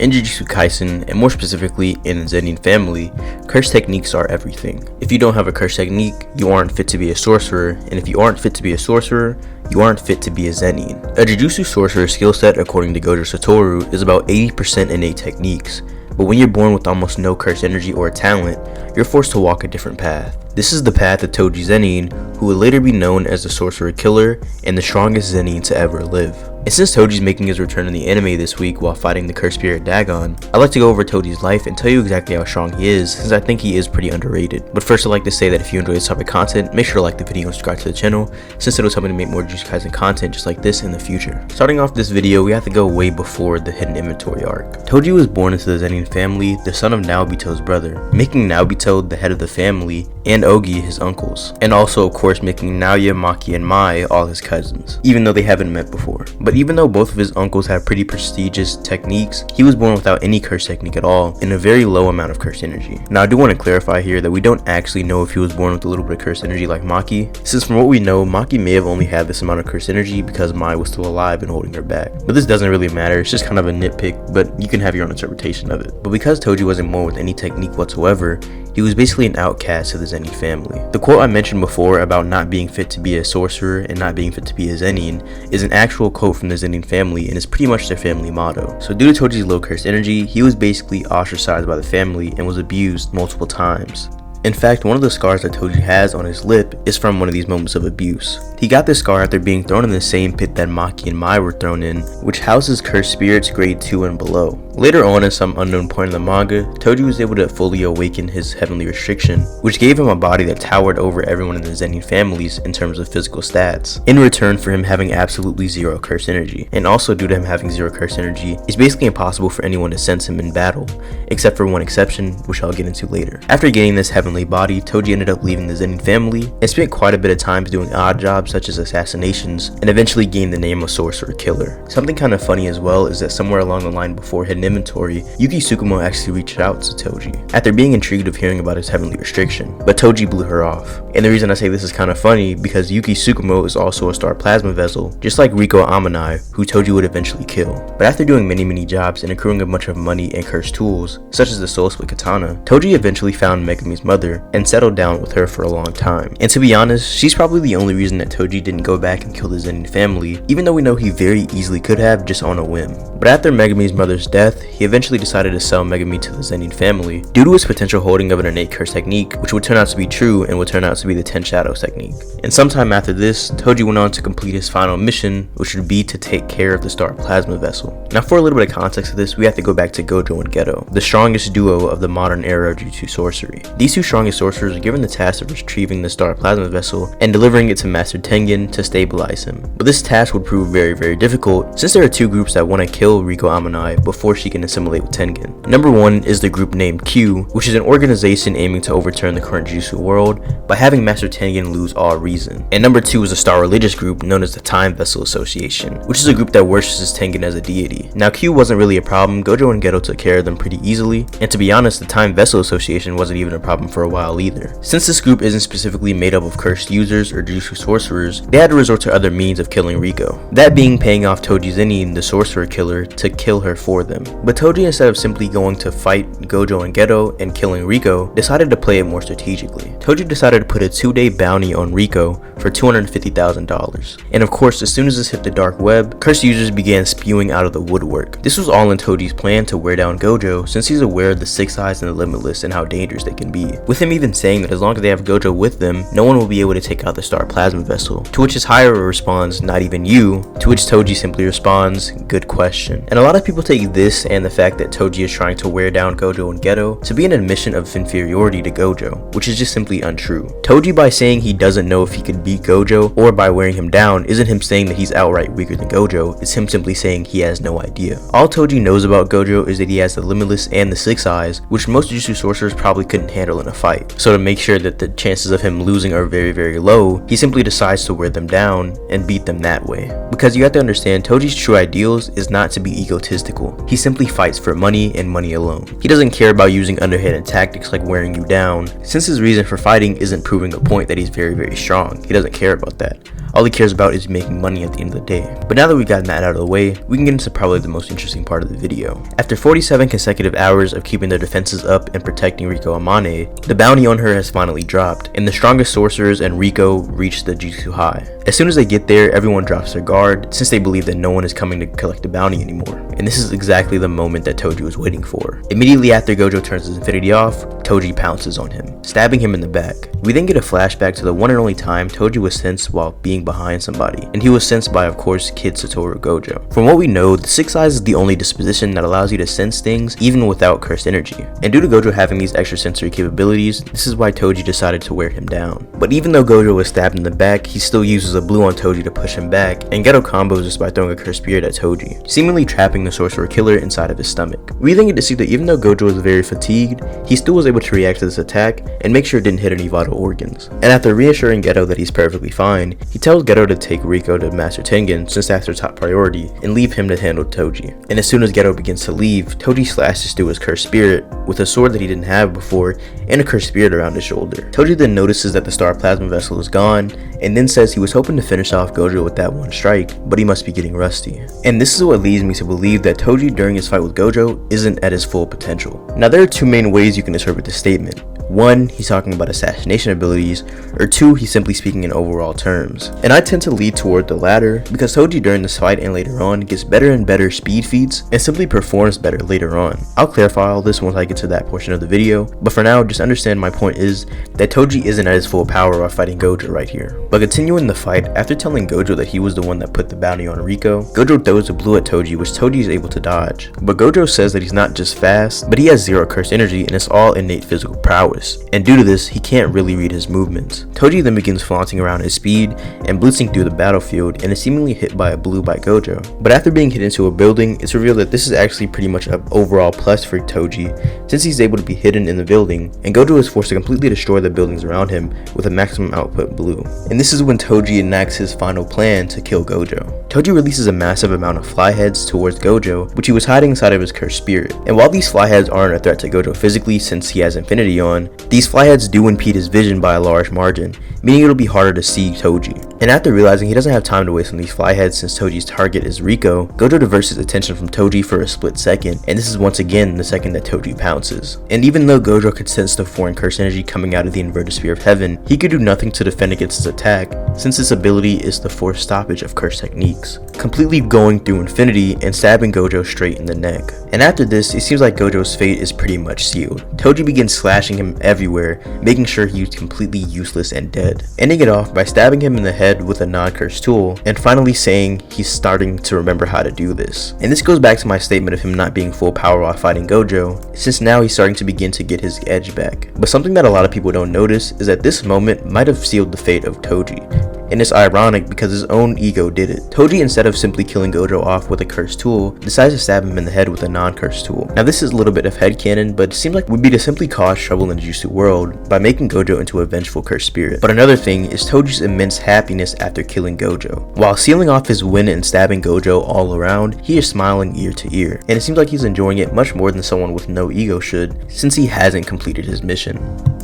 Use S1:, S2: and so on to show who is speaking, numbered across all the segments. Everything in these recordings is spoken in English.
S1: In Jujutsu Kaisen, and more specifically in the Zenin family, curse techniques are everything. If you don't have a curse technique, you aren't fit to be a sorcerer, and if you aren't fit to be a sorcerer, you aren't fit to be a Zenin. A Jujutsu sorcerer skill set, according to Gojo Satoru, is about 80% innate techniques, but when you're born with almost no curse energy or talent, you're forced to walk a different path. This is the path of Toji Zenin, who would later be known as the sorcerer killer and the strongest Zenin to ever live. And since Toji's making his return in the anime this week while fighting the cursed spirit Dagon, I'd like to go over Toji's life and tell you exactly how strong he is, since I think he is pretty underrated. But first, I'd like to say that if you enjoy this type of content, make sure to like the video and subscribe to the channel, since it'll help me to make more Jujutsu Kaisen content just like this in the future. Starting off this video, we have to go way before the hidden inventory arc. Toji was born into the Zenin family, the son of Naobito's brother, making Naobito the head of the family, and Ogi his uncles, and also of course making Naoya, Maki, and Mai all his cousins, even though they haven't met before. But even though both of his uncles have pretty prestigious techniques, he was born without any curse technique at all, and a very low amount of curse energy. Now I do want to clarify here that we don't actually know if he was born with a little bit of curse energy like Maki, since from what we know, Maki may have only had this amount of curse energy because Mai was still alive and holding her back. But this doesn't really matter, it's just kind of a nitpick, but you can have your own interpretation of it. But because Toji wasn't born with any technique whatsoever, he was basically an outcast to the Zenin family. The quote I mentioned before about not being fit to be a sorcerer and not being fit to be a Zenin is an actual quote from the Zenin family and is pretty much their family motto. So due to Toji's low curse energy, he was basically ostracized by the family and was abused multiple times. In fact, one of the scars that Toji has on his lip is from one of these moments of abuse. He got this scar after being thrown in the same pit that Maki and Mai were thrown in, which houses cursed spirits grade 2 and below. Later on, at some unknown point in the manga, Toji was able to fully awaken his heavenly restriction, which gave him a body that towered over everyone in the Zenin families in terms of physical stats, in return for him having absolutely zero curse energy. And also due to him having zero curse energy, it's basically impossible for anyone to sense him in battle, except for one exception, which I'll get into later. After getting this heavenly body, Toji ended up leaving the Zenin family and spent quite a bit of time doing odd jobs such as assassinations, and eventually gained the name of sorcerer killer. Something kind of funny as well is that somewhere along the line before hidden inventory, Yuki Tsukumo actually reached out to Toji after being intrigued of hearing about his heavenly restriction, but Toji blew her off. And the reason I say this is kind of funny because Yuki Tsukumo is also a star plasma vessel, just like Riko Amanai, who Toji would eventually kill. But after doing many jobs and accruing a bunch of money and cursed tools, such as the soul split katana, Toji eventually found Megumi's mother and settled down with her for a long time. And to be honest, she's probably the only reason that Toji didn't go back and kill the Zenin family, even though we know he very easily could have just on a whim. But after Megumi's mother's death, he eventually decided to sell Megumi to the Zenin family due to his potential holding of an innate curse technique, which would turn out to be true and would turn out to be the 10 Shadows technique. And sometime after this, Toji went on to complete his final mission, which would be to take care of the star plasma vessel. Now for a little bit of context of this, we have to go back to Gojo and Geto, the strongest duo of the modern era of Jujutsu sorcery. These two strongest sorcerers are given the task of retrieving the star plasma vessel and delivering it to Master Tengen to stabilize him. But this task would prove very difficult, since there are two groups that want to kill Riko Amanai before she can assimilate with Tengen. Number one is the group named Q, which is an organization aiming to overturn the current Jujutsu world by having Master Tengen lose all reason. And number two is a star religious group known as the Time Vessel Association, which is a group that worships Tengen as a deity. Now Q wasn't really a problem, Gojo and Geto took care of them pretty easily, and to be honest, the Time Vessel Association wasn't even a problem for a while either. Since this group isn't specifically made up of cursed users or Jujutsu sorcerers, they had to resort to other means of killing Riko, that being paying off Toji Zenin, the sorcerer killer, to kill her for them. But Toji, instead of simply going to fight Gojo and Geto and killing Riko, decided to play it more strategically. Toji decided to put a 2-day bounty on Riko for $250,000. And of course, as soon as this hit the dark web, cursed users began spewing out of the woodwork. This was all in Toji's plan to wear down Gojo, since he's aware of the Six Eyes and the Limitless and how dangerous they can be, with him even saying that as long as they have Gojo with them, no one will be able to take out the star plasma vessel, to which his higher responds, "Not even you," to which Toji simply responds, "Good question." And a lot of people take this and the fact that Toji is trying to wear down Gojo and Geto to be an admission of inferiority to Gojo, which is just simply untrue. Toji, by saying he doesn't know if he could beat Gojo or by wearing him down, isn't him saying that he's outright weaker than Gojo, it's him simply saying he has no idea. All Toji knows about Gojo is that he has the Limitless and the Six Eyes, which most Jujutsu sorcerers probably couldn't handle in a fight. So to make sure that the chances of him losing are very low, he simply decides to wear them down and beat them that way. Because you have to understand, Toji's true ideals is not to be egotistical. He simply fights for money and money alone. He doesn't care about using underhanded tactics like wearing you down, since his reason for fighting isn't proving a point that he's very strong. He doesn't care about that. All he cares about is making money at the end of the day. But now that we've gotten that out of the way, we can get into probably the most interesting part of the video. After 47 consecutive hours of keeping their defenses up and protecting Riko Amane, the bounty on her has finally dropped, and the strongest sorcerers and Riko reach the Jujutsu High. As soon as they get there, everyone drops their guard, since they believe that no one is coming to collect the bounty anymore. And this is exactly the moment that Toji was waiting for. Immediately after Gojo turns his infinity off, Toji pounces on him, stabbing him in the back. We then get a flashback to the one and only time Toji was sensed while being behind somebody, and he was sensed by, of course, Kid Satoru Gojo. From what we know, the Six Eyes is the only disposition that allows you to sense things even without cursed energy. And due to Gojo having these extrasensory capabilities, this is why Toji decided to wear him down. But even though Gojo was stabbed in the back, he still uses a blue on Toji to push him back, and Geto combos this by throwing a cursed spirit at Toji, seemingly trapping the sorcerer killer inside of his stomach. We then get to see that even though Gojo was very fatigued, he still was able to react to this attack and make sure it didn't hit any vital organs. And after reassuring Geto that he's perfectly fine, he tells Geto to take Riko to Master Tengen since that's their top priority, and leave him to handle Toji. And as soon as Geto begins to leave, Toji slashes through his cursed spirit with a sword that he didn't have before and a cursed spirit around his shoulder. Toji then notices that the star plasma vessel is gone, and then says he was hoping to finish off Gojo with that one strike, but he must be getting rusty. And this is what leads me to believe that Toji during his fight with Gojo isn't at his full potential. Now there are two main ways you can interpret this statement. One, he's talking about assassination abilities, or two, he's simply speaking in overall terms. And I tend to lead toward the latter, because Toji during this fight and later on gets better and better speed feats, and simply performs better later on. I'll clarify all this once I get to that portion of the video, but for now, just understand my point is that Toji isn't at his full power while fighting Gojo right here. But continuing the fight, after telling Gojo that he was the one that put the bounty on Riko, Gojo throws a blue at Toji, which Toji is able to dodge. But Gojo says that he's not just fast, but he has zero cursed energy and it's all innate physical prowess. And due to this, he can't really read his movements. Toji then begins flaunting around his speed and blitzing through the battlefield and is seemingly hit by a blue by Gojo. But after being hit into a building, it's revealed that this is actually pretty much an overall plus for Toji, since he's able to be hidden in the building, and Gojo is forced to completely destroy the buildings around him with a maximum output blue. And this is when Toji enacts his final plan to kill Gojo. Toji releases a massive amount of fly heads towards Gojo, which he was hiding inside of his cursed spirit. And while these fly heads aren't a threat to Gojo physically since he has infinity on, these fly heads do impede his vision by a large margin, meaning it'll be harder to see Toji. And after realizing he doesn't have time to waste on these fly heads since Toji's target is Riko, Gojo diverts his attention from Toji for a split second, and this is once again the second that Toji pounces. And even though Gojo could sense the foreign curse energy coming out of the inverted sphere of heaven, he could do nothing to defend against his attack, since its ability is the forced stoppage of curse techniques, completely going through infinity and stabbing Gojo straight in the neck. And after this, it seems like Gojo's fate is pretty much sealed. Toji begins slashing him everywhere, making sure he's completely useless and dead, ending it off by stabbing him in the head with a non-cursed tool, and finally saying he's starting to remember how to do this. And this goes back to my statement of him not being full power while fighting Gojo, since now he's starting to begin to get his edge back. But something that a lot of people don't notice is that this moment might have sealed the fate of Toji. And it's ironic because his own ego did it. Toji, instead of simply killing Gojo off with a cursed tool, decides to stab him in the head with a non-cursed tool. Now this is a little bit of headcanon, but it seems like it would be to simply cause trouble in the Jujutsu world by making Gojo into a vengeful cursed spirit. But another thing is Toji's immense happiness after killing Gojo. While sealing off his win and stabbing Gojo all around, he is smiling ear to ear. And it seems like he's enjoying it much more than someone with no ego should, since he hasn't completed his mission.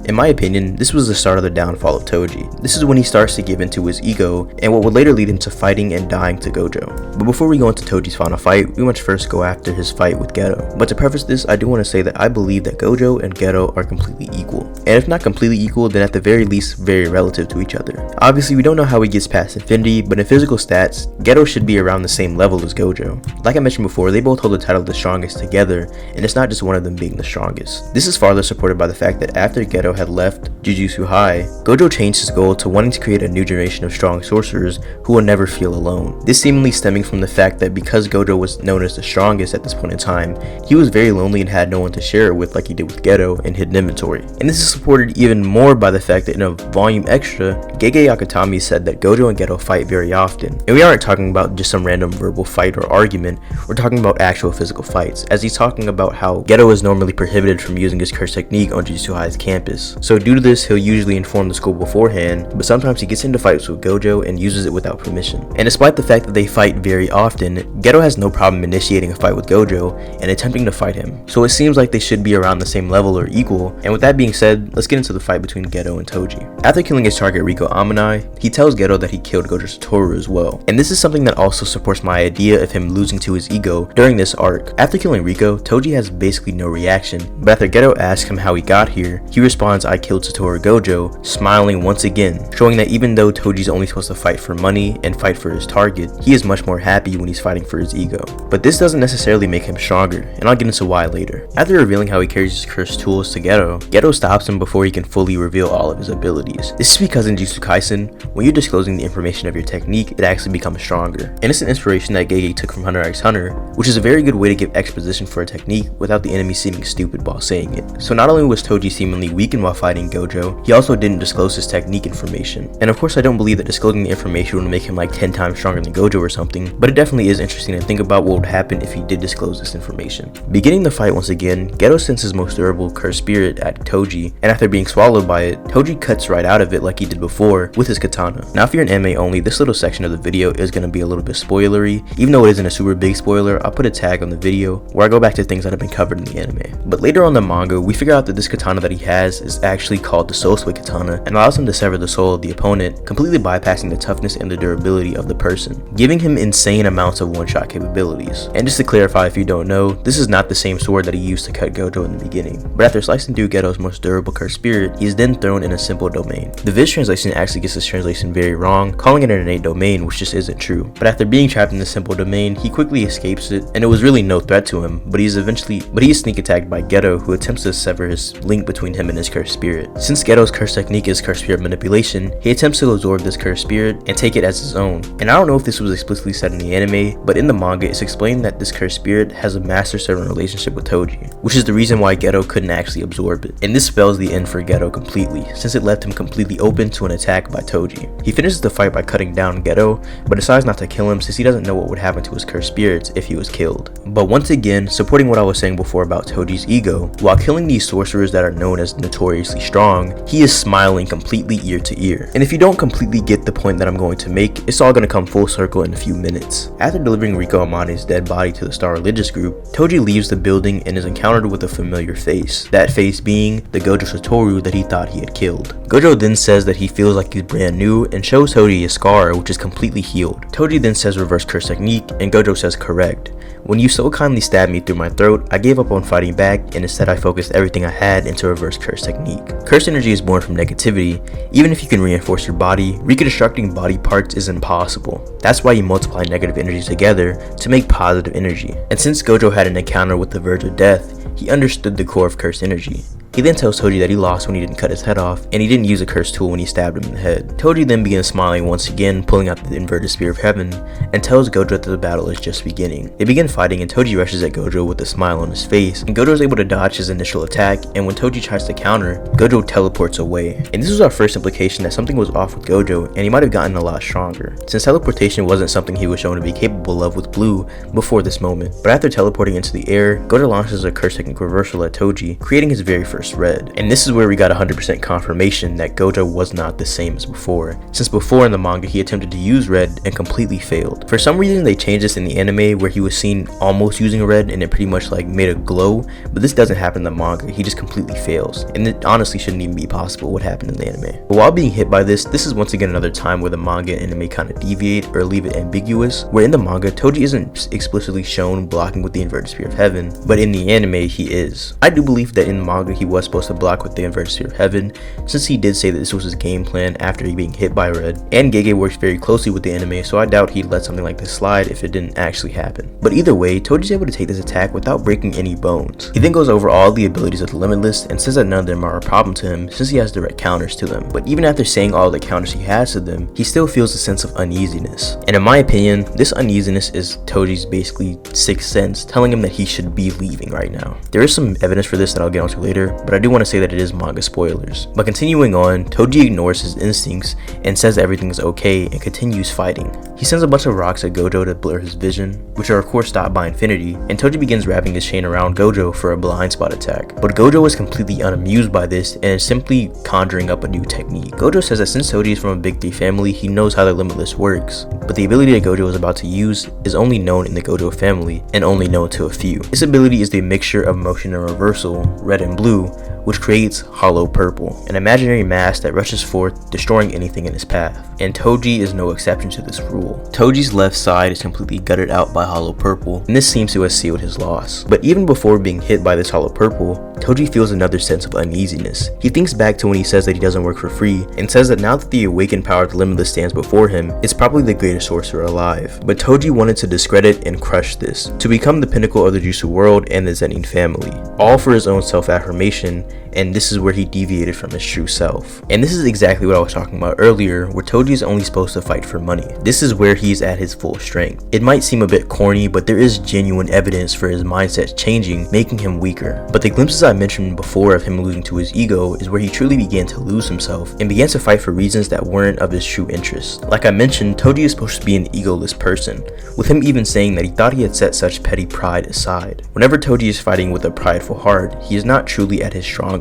S1: In my opinion, this was the start of the downfall of Toji. This is when he starts to give into his ego, and what would later lead him to fighting and dying to Gojo. But before we go into Toji's final fight, we must first go after his fight with Geto. But to preface this, I do want to say that I believe that Gojo and Geto are completely equal. And if not completely equal, then at the very least, very relative to each other. Obviously, we don't know how he gets past infinity, but in physical stats, Geto should be around the same level as Gojo. Like I mentioned before, they both hold the title of the strongest together, and it's not just one of them being the strongest. This is farther supported by the fact that after Geto had left Jujutsu High, Gojo changed his goal to wanting to create a new generation of strong sorcerers who will never feel alone. This seemingly stemming from the fact that because Gojo was known as the strongest at this point in time, he was very lonely and had no one to share it with like he did with Geto in Hidden Inventory. And this is supported even more by the fact that in a volume extra, Gege Yakutami said that Gojo and Geto fight very often. And we aren't talking about just some random verbal fight or argument, we're talking about actual physical fights, as he's talking about how Geto is normally prohibited from using his curse technique on Jujutsu High's campus. class. So due to this, he'll usually inform the school beforehand, but sometimes he gets into fights with Gojo and uses it without permission. And despite the fact that they fight very often, Geto has no problem initiating a fight with Gojo and attempting to fight him. So it seems like they should be around the same level or equal, and with that being said, let's get into the fight between Geto and Toji. After killing his target Riko Amanai, he tells Geto that he killed Gojo Satoru as well. And this is something that also supports my idea of him losing to his ego during this arc. After killing Riko, Toji has basically no reaction, but after Geto asks him how he got here, he responds, "I killed Satoru Gojo," smiling once again, showing that even though Toji's only supposed to fight for money and fight for his target, he is much more happy when he's fighting for his ego. But this doesn't necessarily make him stronger, and I'll get into why later. After revealing how he carries his cursed tools to Geto, Geto stops him before he can fully reveal all of his abilities. This is because in Jujutsu Kaisen, when you're disclosing the information of your technique, it actually becomes stronger. And it's an inspiration that Gege took from Hunter x Hunter, which is a very good way to give exposition for a technique without the enemy seeming stupid while saying it. So not only was Toji seemingly weakened while fighting Gojo, he also didn't disclose his technique information. And of course I don't believe that disclosing the information would make him like 10 times stronger than Gojo or something, but it definitely is interesting to think about what would happen if he did disclose this information. Beginning the fight once again, Geto sends his most durable cursed spirit at Toji, and after being swallowed by it, Toji cuts right out of it like he did before with his katana. Now if you're an anime only, this little section of the video is going to be a little bit spoilery. Even though it isn't a super big spoiler, I'll put a tag on the video where I go back to things that have been covered in the anime. But later on in the manga, we figure out that this katana that he has is actually called the Soul Split Katana and allows him to sever the soul of the opponent, completely bypassing the toughness and the durability of the person, giving him insane amounts of one-shot capabilities. And just to clarify if you don't know, this is not the same sword that he used to cut Gojo in the beginning, but after slicing through Geto's most durable cursed spirit, he is then thrown in a simple domain. The Viz translation actually gets this translation very wrong, calling it an innate domain, which just isn't true. But after being trapped in the simple domain, he quickly escapes it, and it was really no threat to him, but he is sneak attacked by Geto, who attempts to sever his link between him and his cursed spirit. Since Geto's cursed technique is cursed spirit manipulation, he attempts to absorb this cursed spirit and take it as his own. And I don't know if this was explicitly said in the anime, but in the manga it's explained that this cursed spirit has a master-servant relationship with Toji, which is the reason why Geto couldn't actually absorb it. And this spells the end for Geto completely, since it left him completely open to an attack by Toji. He finishes the fight by cutting down Geto, but decides not to kill him since he doesn't know what would happen to his cursed spirits if he was killed. But once again, supporting what I was saying before about Toji's ego, while killing these sorcerers that are known as notoriously strong, he is smiling completely ear to ear. And if you don't completely get the point that I'm going to make, it's all going to come full circle in a few minutes. After delivering Riko Amanai's dead body to the Star Religious group, Toji leaves the building and is encountered with a familiar face, that face being the Gojo Satoru that he thought he had killed. Gojo then says that he feels like he's brand new and shows Toji a scar which is completely healed. Toji then says reverse curse technique and Gojo says correct. When you so kindly stabbed me through my throat, I gave up on fighting back and instead I focused everything I had into reverse curse technique. Curse energy is born from negativity. Even if you can reinforce your body, reconstructing body parts is impossible. That's why you multiply negative energy together to make positive energy. And since Gojo had an encounter with the verge of death, he understood the core of curse energy. He then tells Toji that he lost when he didn't cut his head off, and he didn't use a cursed tool when he stabbed him in the head. Toji then begins smiling once again, pulling out the inverted spear of heaven, and tells Gojo that the battle is just beginning. They begin fighting and Toji rushes at Gojo with a smile on his face, and Gojo is able to dodge his initial attack, and when Toji tries to counter, Gojo teleports away. And this was our first implication that something was off with Gojo, and he might have gotten a lot stronger, since teleportation wasn't something he was shown to be capable of with Blue before this moment. But after teleporting into the air, Gojo launches a curse technique reversal at Toji, creating his very first red. And this is where we got 100% confirmation that Gojo was not the same as before, since before in the manga he attempted to use red and completely failed. For some reason they changed this in the anime where he was seen almost using red and it pretty much like made a glow, but this doesn't happen in the manga. He just completely fails, and it honestly shouldn't even be possible what happened in the anime. But while being hit by this is once again another time where the manga and anime kind of deviate or leave it ambiguous, where in the manga Toji isn't explicitly shown blocking with the inverted spear of heaven, but in the anime he is. I do believe that in the manga he was supposed to block with the inverted spear of heaven, since he did say that this was his game plan after he being hit by red, and Gege works very closely with the anime, so I doubt he'd let something like this slide if it didn't actually happen. But either way, Toji's able to take this attack without breaking any bones. He then goes over all the abilities of the Limitless and says that none of them are a problem to him since he has direct counters to them. But even after saying all the counters he has to them, he still feels a sense of uneasiness. And in my opinion, this uneasiness is Toji's basically sixth sense telling him that he should be leaving right now. There is some evidence for this that I'll get onto later, but I do want to say that it is manga spoilers. But continuing on, Toji ignores his instincts and says everything is okay and continues fighting. He sends a bunch of rocks at Gojo to blur his vision, which are of course stopped by Infinity, and Toji begins wrapping his chain around Gojo for a blind spot attack. But Gojo is completely unamused by this and is simply conjuring up a new technique. Gojo says that since Toji is from a Big 3 family, he knows how the Limitless works, but the ability that Gojo is about to use is only known in the Gojo family and only known to a few. This ability is the mixture of motion and reversal, red and blue, which creates hollow purple, an imaginary mass that rushes forth, destroying anything in its path. And Toji is no exception to this rule. Toji's left side is completely gutted out by hollow purple, and this seems to have sealed his loss. But even before being hit by this hollow purple, Toji feels another sense of uneasiness. He thinks back to when he says that he doesn't work for free, and says that now that the awakened power of the Limitless stands before him, it's probably the greatest sorcerer alive. But Toji wanted to discredit and crush this, to become the pinnacle of the Jujutsu world and the Zenin family, all for his own self-affirmation, and this is where he deviated from his true self. And this is exactly what I was talking about earlier, where Toji is only supposed to fight for money. This is where he's at his full strength. It might seem a bit corny, but there is genuine evidence for his mindset changing, making him weaker. But the glimpses I mentioned before of him losing to his ego is where he truly began to lose himself and began to fight for reasons that weren't of his true interest. Like I mentioned, Toji is supposed to be an egoless person, with him even saying that he thought he had set such petty pride aside. Whenever Toji is fighting with a prideful heart, he is not truly at his strongest.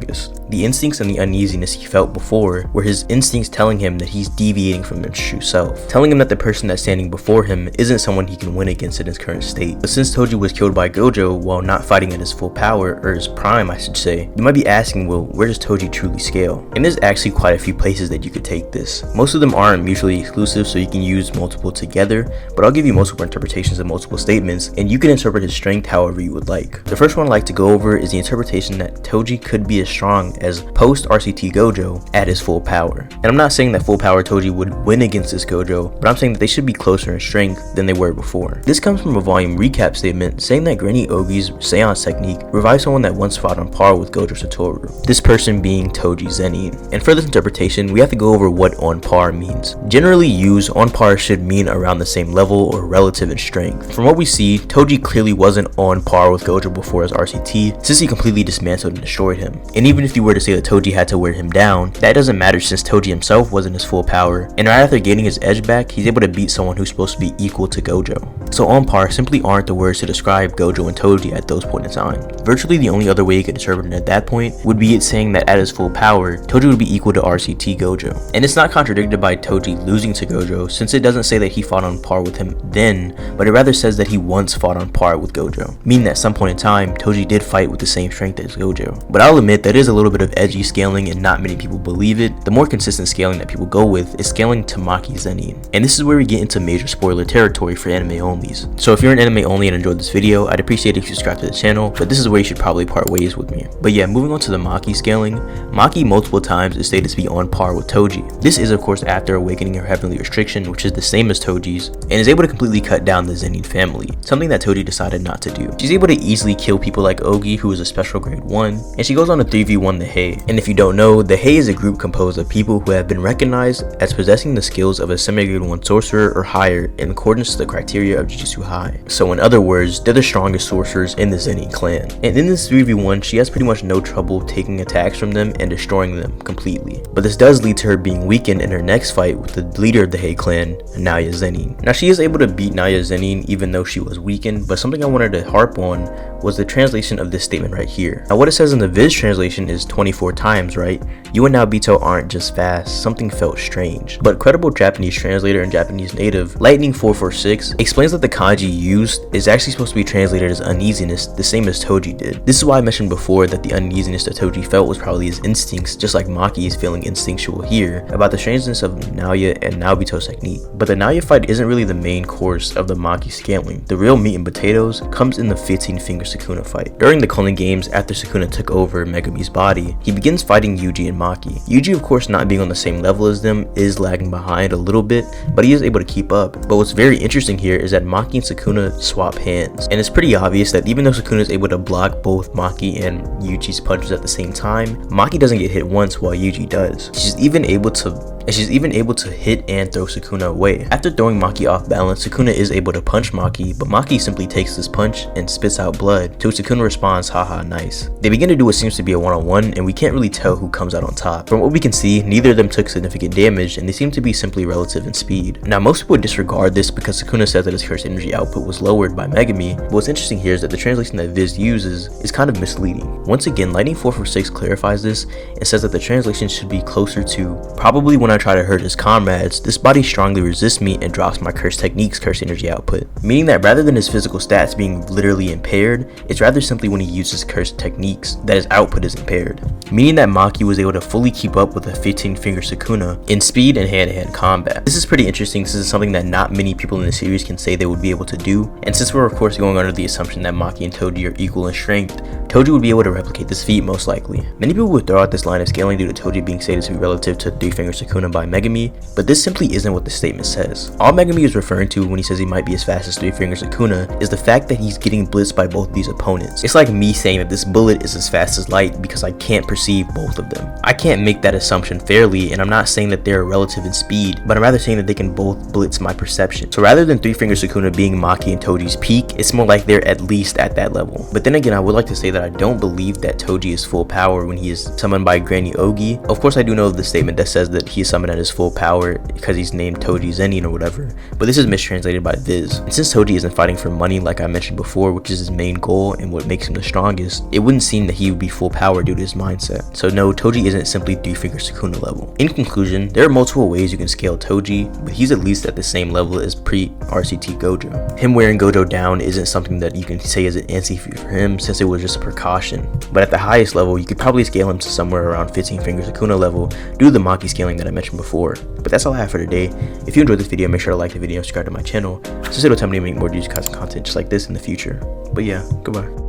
S1: The instincts and the uneasiness he felt before were his instincts telling him that he's deviating from his true self, telling him that the person that's standing before him isn't someone he can win against in his current state. But since Toji was killed by Gojo while not fighting at his full power, or his prime I should say, you might be asking, well, where does Toji truly scale? And there's actually quite a few places that you could take this. Most of them aren't mutually exclusive, so you can use multiple together, but I'll give you multiple interpretations of multiple statements, and you can interpret his strength however you would like. The first one I'd like to go over is the interpretation that Toji could be as strong as post RCT Gojo at his full power. And I'm not saying that full power Toji would win against this Gojo, but I'm saying that they should be closer in strength than they were before. This comes from a volume recap statement saying that Granny Ogi's seance technique revived someone that once fought on par with Gojo Satoru, this person being Toji Zenin. And for this interpretation, we have to go over what on par means. Generally used, on par should mean around the same level or relative in strength. From what we see, Toji clearly wasn't on par with Gojo before his RCT, since he completely dismantled and destroyed him. And even if you were to say that Toji had to wear him down, that doesn't matter since Toji himself wasn't his full power, and right after gaining his edge back, he's able to beat someone who's supposed to be equal to Gojo. So on par simply aren't the words to describe Gojo and Toji at those points in time. Virtually the only other way you could interpret it at that point would be it saying that at his full power, Toji would be equal to RCT Gojo. And it's not contradicted by Toji losing to Gojo, since it doesn't say that he fought on par with him then, but it rather says that he once fought on par with Gojo, meaning that at some point in time, Toji did fight with the same strength as Gojo. But I'll admit that is a little bit of edgy scaling and not many people believe it. The more consistent scaling that people go with is scaling to Maki Zenin. And this is where we get into major spoiler territory for anime onlys. So if you're an anime only and enjoyed this video, I'd appreciate it if you subscribe to the channel, but this is where you should probably part ways with me. But yeah, moving on to the Maki scaling, Maki multiple times is stated to be on par with Toji. This is of course after awakening her heavenly restriction, which is the same as Toji's, and is able to completely cut down the Zenin family, something that Toji decided not to do. She's able to easily kill people like Ogi, who is a special grade 1, and she goes on to 3v1 the Hei. And if you don't know, the Hei is a group composed of people who have been recognized as possessing the skills of a semi-grade 1 sorcerer or higher in accordance to the criteria of Jujutsu High. So in other words, they're the strongest sorcerers in the Zenin clan. And in this 3v1, she has pretty much no trouble taking attacks from them and destroying them completely. But this does lead to her being weakened in her next fight with the leader of the Hei clan, Naoya Zenin. Now she is able to beat Naoya Zenin even though she was weakened, but something I wanted to harp on was the translation of this statement right here. Now what it says in the Viz translation is 24 times, right? You and Naobito aren't just fast, something felt strange. But credible Japanese translator and Japanese native, Lightning446, explains that the kanji used is actually supposed to be translated as uneasiness, the same as Toji did. This is why I mentioned before that the uneasiness that Toji felt was probably his instincts, just like Maki is feeling instinctual here, about the strangeness of Naoya and Naobito's technique. But the Naoya fight isn't really the main course of the Maki scaling. The real meat and potatoes comes in the 15-finger Sukuna fight. During the Culling Games, after Sukuna took over Megumi's body, he begins fighting Yuji and Maki. Yuji, of course, not being on the same level as them, is lagging behind a little bit, but he is able to keep up. But what's very interesting here is that Maki and Sukuna swap hands, and it's pretty obvious that even though Sukuna is able to block both Maki and Yuji's punches at the same time, Maki doesn't get hit once while Yuji does. She's even able to and she's even able to hit and throw Sukuna away. After throwing Maki off balance, Sukuna is able to punch Maki, but Maki simply takes this punch and spits out blood, to which Sukuna responds, haha, nice. They begin to do what seems to be a one-on-one, and we can't really tell who comes out on top. From what we can see, neither of them took significant damage, and they seem to be simply relative in speed. Now, most people would disregard this because Sukuna says that his curse energy output was lowered by Megami, but what's interesting here is that the translation that Viz uses is kind of misleading. Once again, Lightning 446 clarifies this and says that the translation should be closer to, probably when I try to hurt his comrades, this body strongly resists me and drops my curse technique's curse energy output. Meaning that rather than his physical stats being literally impaired, it's rather simply when he uses curse techniques that his output is impaired. Meaning that Maki was able to fully keep up with a 15-finger Sukuna in speed and hand-to-hand combat. This is pretty interesting. This is something that not many people in the series can say they would be able to do, and since we're of course going under the assumption that Maki and Toji are equal in strength, Toji would be able to replicate this feat most likely. Many people would throw out this line of scaling due to Toji being stated to be relative to 3-finger Sukuna by Megami, but this simply isn't what the statement says. All Megami is referring to when he says he might be as fast as 3-finger Sukuna is the fact that he's getting blitzed by both these opponents. It's like me saying that this bullet is as fast as light because I can't perceive both of them. I can't make that assumption fairly, and I'm not saying that they're relative in speed, but I'm rather saying that they can both blitz my perception. So rather than 3-finger Sukuna being Maki and Toji's peak, it's more like they're at least at that level. But then again, I would like to say that I don't believe that Toji is full power when he is summoned by Granny Ogi. Of course, I do know the statement that says that he is summoned at his full power because he's named Toji Zenin or whatever, but this is mistranslated by Viz. And since Toji isn't fighting for money like I mentioned before, which is his main goal and what makes him the strongest, it wouldn't seem that he would be full power due to his mindset. So no, Toji isn't simply 3-finger Sukuna level. In conclusion, there are multiple ways you can scale Toji, but he's at least at the same level as pre-RCT Gojo. Him wearing Gojo down isn't something that you can say is an anti-feat for him since it was just a precaution. But at the highest level, you could probably scale him to somewhere around 15-finger Sukuna level due to the Maki scaling that I mentioned before. But that's all I have for today. If you enjoyed this video, make sure to like the video and subscribe to my channel, since it'll tell me to make more Jujutsu Kaisen content just like this in the future. But yeah, goodbye.